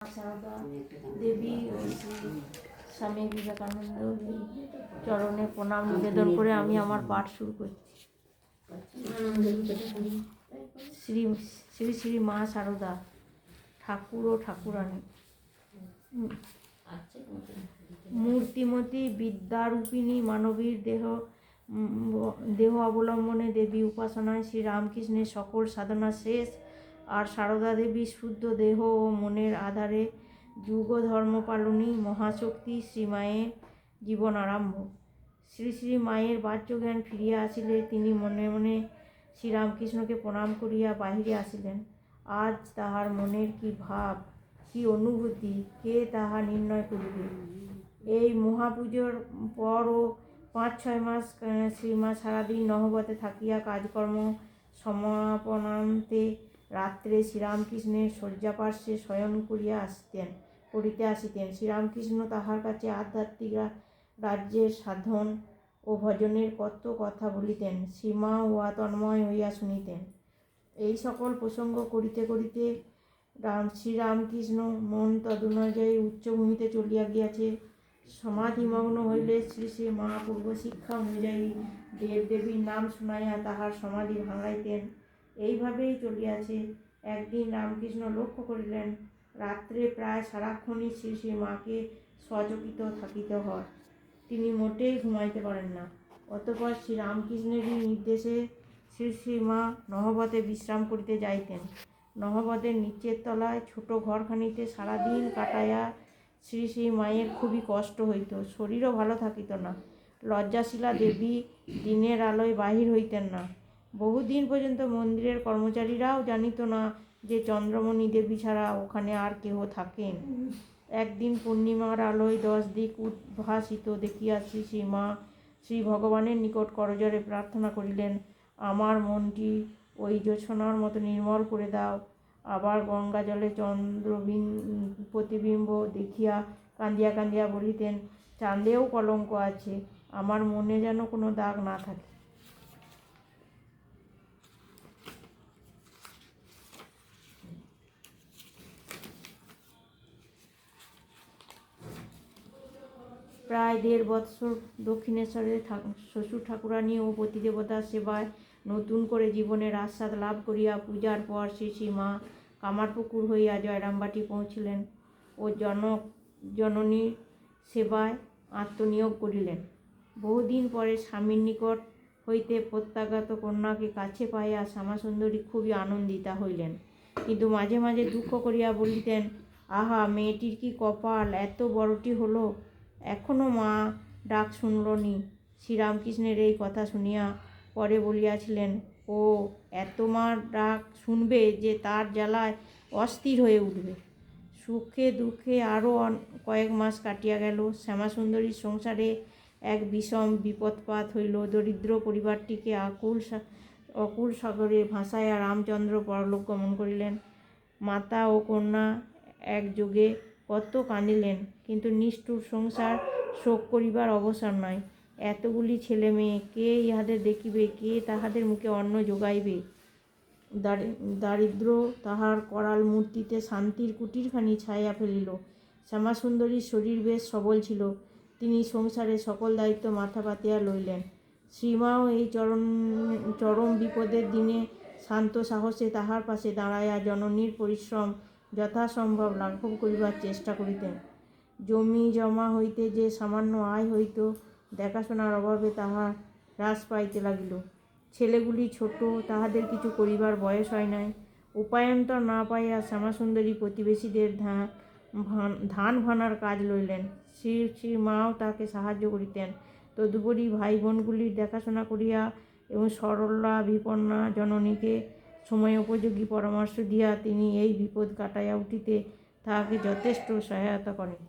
সারদা দেবী ও শ্রী স্বামী বিবেকানন্দ চরণে প্রণাম নিবেদন করে আমি আমার পাঠ শুরু করছি। শ্রী শ্রী শ্রী মা সারদা ঠাকুর ও ঠাকুরানী। মূর্তিমতী বিদ্যারূপিণী মানবীর দেহ অবলম্বনে দেবী উপাসনায় শ্রী রামকৃষ্ণের সকল সাধনা শেষ, আর সারদা দেবী শুদ্ধ দেহ ও মনের আধারে যুগ ধর্ম পালনী মহাশক্তি শ্রীমায়ের জীবন আরম্ভ। শ্রী শ্রী মায়ের বাহ্যজ্ঞান ফিরিয়া আসিলে তিনি মনে মনে শ্রীরামকৃষ্ণকে প্রণাম করিয়া বাহিরে আসিলেন। আজ তাহার মনের কি ভাব, কি অনুভূতি, কে তাহা নির্ণয় করিবে? এই মহাপুজোর পরও 5-6 মাস শ্রীমা সারাদিন নহবতে থাকিয়া কাজকর্ম সমাপনান্তে রাত্রে শ্রীরামকৃষ্ণের শয্যাপার্শ্বে শয়ন করিতে আসিতেন। শ্রীরামকৃষ্ণ তাহার কাছে আধ্যাত্মিক রাজ্যের সাধন ও ভজনের কত কথা বলিতেন। শ্রীমা উহা তন্ময় হইয়া শুনিতেন। এই সকল প্রসঙ্গ করিতে করিতে শ্রীরামকৃষ্ণ মন তদনুযায়ী উচ্চভূমিতে চলিয়া গিয়াছে। সমাধিমগ্ন হইলে শ্রী শ্রী মা পূর্ব শিক্ষা অনুযায়ী দেবদেবীর নাম শুনাইয়া তাহার সমাধি ভাঙাইতেন। এইভাবেই চলিয়াছে। একদিন রামকৃষ্ণ লক্ষ্য করিলেন, রাত্রে প্রায় সারাক্ষণই শ্রী শ্রী মাকে সচকিত থাকিতে হয়। তিনি মোটেই ঘুমাইতে পারেন না। অতঃপর শ্রীরামকৃষ্ণেরই নির্দেশে শ্রী শ্রী মা নহবতে বিশ্রাম করিতে যাইতেন। নহবতের নিচের তলায় ছোট ঘরখানিতে সারাদিন কাটাইয়া শ্রী শ্রী মায়ের খুবই কষ্ট হইত, শরীরও ভালো থাকিত না। লজ্জাশীলা দেবী দিনের আলোয় বাহির হইতেন না। বহুদিন পর্যন্ত মন্দিরের কর্মচারীরাও জানিত না যে চন্দ্রমণি দেবী ছাড়া ওখানে আর কেহ থাকেন। একদিন পূর্ণিমার আলোয় 10 দিক উদ্ভাসিত দেখিয়া শ্রী শ্রী মা শ্রী ভগবানের নিকট করজোড়ে প্রার্থনা করিলেন, আমার মনটি ওই জোছনার মতো নির্মল করে দাও। আবার গঙ্গা জলে চন্দ্র প্রতিবিম্ব দেখিয়া কান্দিয়া কান্দিয়া বলিতেন, চাঁদেও কলঙ্ক আছে, আমার মনে যেন কোনো দাগ না থাকে। প্রায় 1.5 বৎসর দক্ষিণেশ্বরে শ্বশুর ঠাকুরানী ও পতিদেবতার সেবায় নতুন করে জীবনের আস্বাদ লাভ করিয়া পূজার পর শ্রী শ্রী মা কামারপুকুর হইয়া জয়রামবাটি পৌঁছিলেন ও জননীর সেবায় আত্মনিয়োগ করিলেন। বহুদিন পরে স্বামীর নিকট হইতে প্রত্যাগত কন্যাকে কাছে পাইয়া শ্যামাসুন্দরী খুবই আনন্দিতা হইলেন, কিন্তু মাঝে মাঝে দুঃখ করিয়া বলিতেন, আহা, মেয়েটির কি কপাল, এত বড়টি হলো, এখনও মা ডাক শুনলনি। শ্রীরামকৃষ্ণের এই কথা শুনিয়া পরে বলিয়াছিলেন, ও এত মা ডাক শুনবে যে তার জ্বালায় অস্থির হয়ে উঠবে। সুখে দুঃখে আরও কয়েক মাস কাটিয়া গেল। শ্যামাসুন্দরীর সংসারে এক বিষম বিপদপাত হইল। দরিদ্র পরিবারটিকে অকুল সাগরে ভাসাইয়া রামচন্দ্র পরলোক গমন করিলেন। মাতা ও কন্যা একযোগে কত কাঁদিলেন, কিন্তু নিষ্ঠুর সংসার শোক করিবার অবসর নাই। এতগুলি ছেলে মেয়ে, কে ইহাদের দেখিবে, কে তাহাদের মুখে অন্ন যোগাইবে? দারিদ্র্য তাহার করাল মূর্তিতে শান্তির কুটিরখানি ছায়া ফেলিল। শ্যামাসুন্দরীর শরীর বেশ সবল ছিল। তিনি সংসারের সকল দায়িত্ব মাথা পাতিয়া লইলেন। শ্রীমাও এই চরম বিপদের দিনে শান্ত সাহসে তাহার পাশে দাঁড়াইয়া জননীর পরিশ্রম যথাসম্ভব লাঘব করিবার চেষ্টা করিতেন। জমি জমা হইতে যে সামান্য আয় হইত, দেখাশোনার অভাবে তাহা হ্রাস পাইতে লাগিল। ছেলেগুলি ছোট, তাহাদের কিছু করিবার বয়স হয় নাই। উপায়ান্তর না পাইয়া শ্যামাসুন্দরী প্রতিবেশীদের ধান ভানার কাজ লইলেন। শ্রী শ্রী মাও তাকে সাহায্য করিতেন। তদুপরি ভাই বোনগুলির দেখাশোনা করিয়া এবং সরলা বিপন্না জননীকে সময়োপযোগী পরামর্শ দিয়া তিনি এই বিপদ কাটাইয়া উঠিতে তাহাকে যথেষ্ট সহায়তা করেন।